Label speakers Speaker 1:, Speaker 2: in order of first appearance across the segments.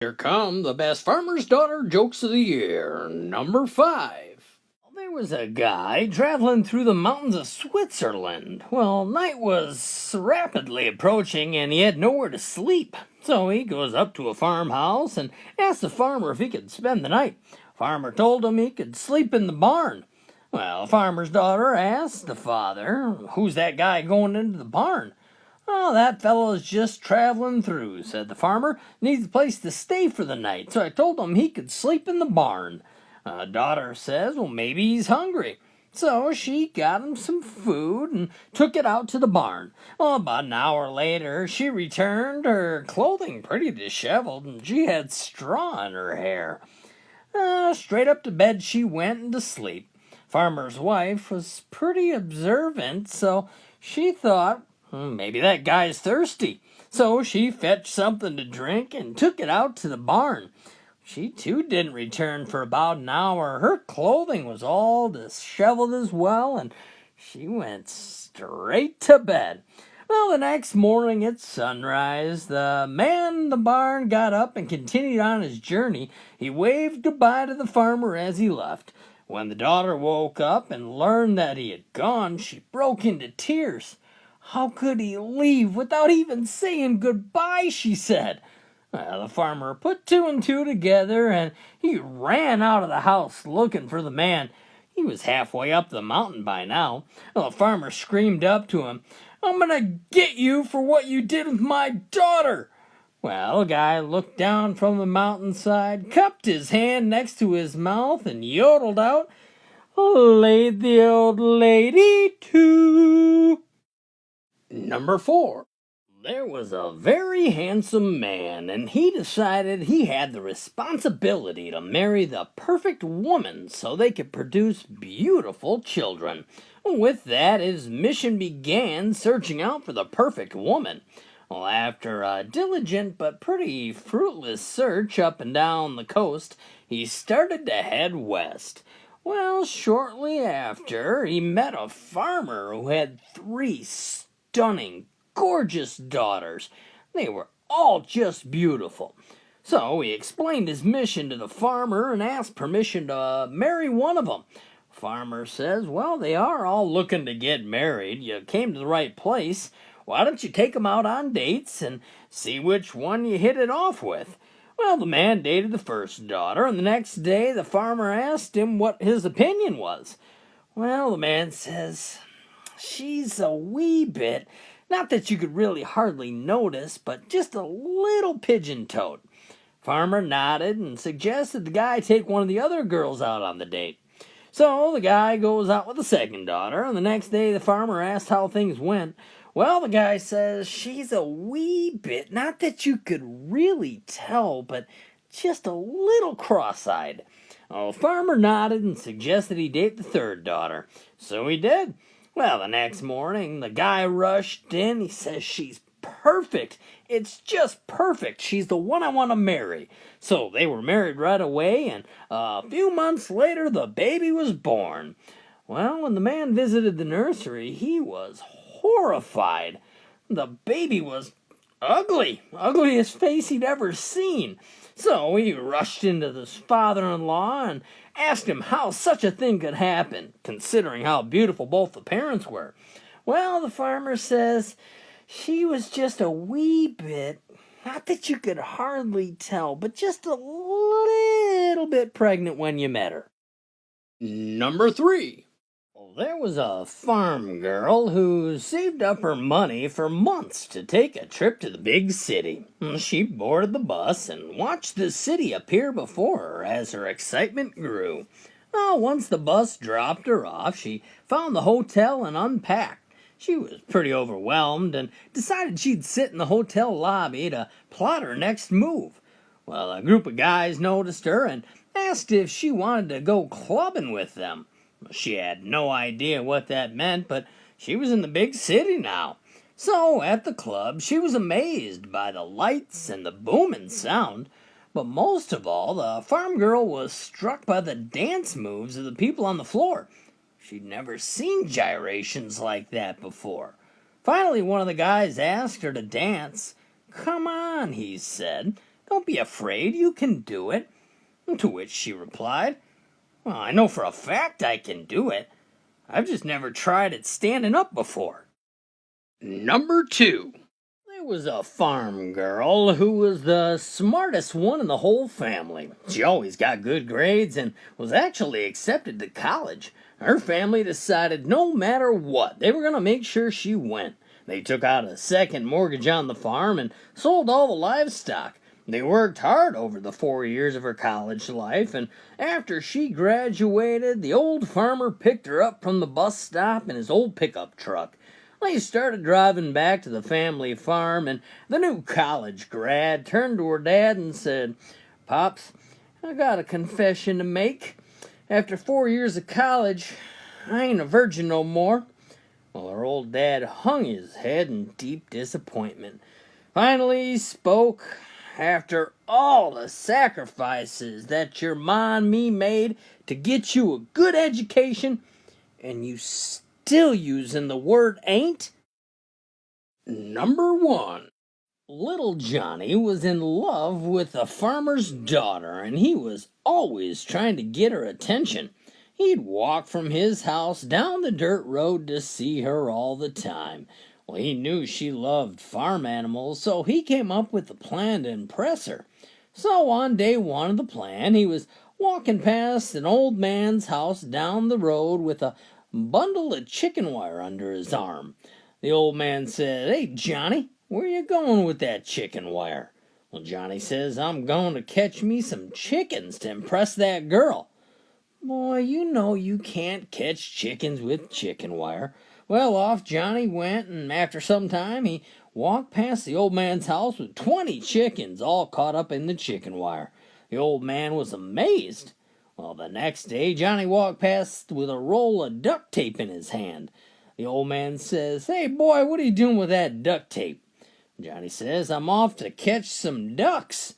Speaker 1: Here come the best farmer's daughter jokes of the year. Number 5. There was a guy traveling through the mountains of Switzerland. Well, night was rapidly approaching and he had nowhere to sleep. So he goes up to a farmhouse and asks the farmer if he could spend the night. Farmer told him he could sleep in the barn. Well, the farmer's daughter asked the father, "Who's that guy going into the barn?" "Oh, that fellow's just traveling through," said the farmer. "Needs a place to stay for the night, so I told him he could sleep in the barn." Daughter says, well, maybe he's hungry. So she got him some food and took it out to the barn. Well, about an hour later, she returned, her clothing pretty disheveled, and she had straw in her hair. Straight up to bed she went and to sleep. Farmer's wife was pretty observant, so she thought, maybe that guy's thirsty. So she fetched something to drink and took it out to the barn. She too didn't return for about an hour. Her clothing was all disheveled as well, and she went straight to bed. Well, the next morning at sunrise, the man in the barn got up and continued on his journey. He waved goodbye to the farmer as he left. When the daughter woke up and learned that he had gone, she broke into tears. "How could he leave without even saying goodbye?" she said. Well, the farmer put two and two together and he ran out of the house looking for the man. He was halfway up the mountain by now. Well, the farmer screamed up to him, "I'm gonna get you for what you did with my daughter." Well, the guy looked down from the mountainside, cupped his hand next to his mouth, and yodeled out, "Laid the old lady to." Number 4. There was a very handsome man, and he decided he had the responsibility to marry the perfect woman so they could produce beautiful children. With that, his mission began searching out for the perfect woman. Well, after a diligent but pretty fruitless search up and down the coast, he started to head west. Well, shortly after, he met a farmer who had 3 stunning, gorgeous daughters. They were all just beautiful. So he explained his mission to the farmer and asked permission to marry one of them. Farmer says, well, they are all looking to get married. You came to the right place. Why don't you take them out on dates and see which one you hit it off with? Well, the man dated the first daughter, and the next day the farmer asked him what his opinion was. Well, the man says, she's a wee bit, not that you could really hardly notice, but just a little pigeon-toed. Farmer nodded and suggested the guy take one of the other girls out on the date. So the guy goes out with the second daughter, and the next day the farmer asked how things went. Well, the guy says she's a wee bit, not that you could really tell, but just a little cross-eyed. Oh, farmer nodded and suggested he date the third daughter. So he did. Well, the next morning, the guy rushed in. He says, she's perfect. It's just perfect. She's the one I want to marry. So they were married right away, and a few months later, the baby was born. Well, when the man visited the nursery, he was horrified. The baby was ugly, ugliest face he'd ever seen. So he rushed into his father-in-law and asked him how such a thing could happen, considering how beautiful both the parents were. Well, the farmer says she was just a wee bit, not that you could hardly tell, but just a little bit pregnant when you met her. Number 3. There was a farm girl who saved up her money for months to take a trip to the big city. She boarded the bus and watched the city appear before her as her excitement grew. Once the bus dropped her off, she found the hotel and unpacked. She was pretty overwhelmed and decided she'd sit in the hotel lobby to plot her next move. Well, a group of guys noticed her and asked if she wanted to go clubbing with them. She had no idea what that meant, but she was in the big city now. So, at the club, she was amazed by the lights and the booming sound. But most of all, the farm girl was struck by the dance moves of the people on the floor. She'd never seen gyrations like that before. Finally, one of the guys asked her to dance. "Come on," he said. Don't be afraid, you can do it." To which she replied, "Well, I know for a fact I can do it. I've just never tried it standing up before." Number 2. There was a farm girl who was the smartest one in the whole family. She always got good grades and was actually accepted to college. Her family decided no matter what, they were going to make sure she went. They took out a second mortgage on the farm and sold all the livestock. They worked hard over the 4 years of her college life, and after she graduated, the old farmer picked her up from the bus stop in his old pickup truck. They started driving back to the family farm, and the new college grad turned to her dad and said, "Pops, I got a confession to make. After 4 years of college, I ain't a virgin no more." Well, her old dad hung his head in deep disappointment. Finally he spoke. "After all the sacrifices that your ma and me made to get you a good education, and you still using the word ain't?" Number 1. Little Johnny was in love with a farmer's daughter, and he was always trying to get her attention. He'd walk from his house down the dirt road to see her all the time. Well, he knew she loved farm animals, so he came up with a plan to impress her. So on day 1 of the plan, he was walking past an old man's house down the road with a bundle of chicken wire under his arm. The old man said, "Hey, Johnny, where you going with that chicken wire?" Well, Johnny says, "I'm going to catch me some chickens to impress that girl." "Boy, you know you can't catch chickens with chicken wire." Well, off Johnny went, and after some time he walked past the old man's house with 20 chickens all caught up in the chicken wire. The old man was amazed. Well, the next day Johnny walked past with a roll of duct tape in his hand. The old man says, "Hey, boy, what are you doing with that duct tape?" Johnny says, "I'm off to catch some ducks."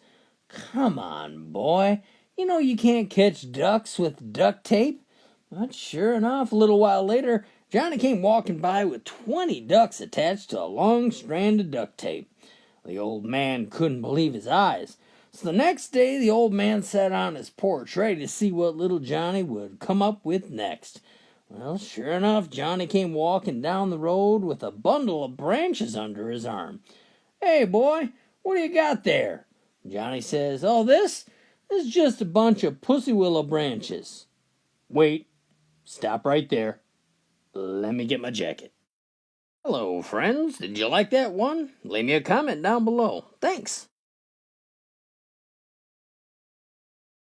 Speaker 1: "Come on, boy. You know you can't catch ducks with duct tape." But sure enough, a little while later, Johnny came walking by with 20 ducks attached to a long strand of duct tape. The old man couldn't believe his eyes. So the next day, the old man sat on his porch ready to see what little Johnny would come up with next. Well, sure enough, Johnny came walking down the road with a bundle of branches under his arm. "Hey, boy, what do you got there?" Johnny says, "Oh, this is just a bunch of pussy willow branches." "Wait, stop right there. Let me get my jacket." Hello, friends. Did you like that one? Leave me a comment down below. Thanks.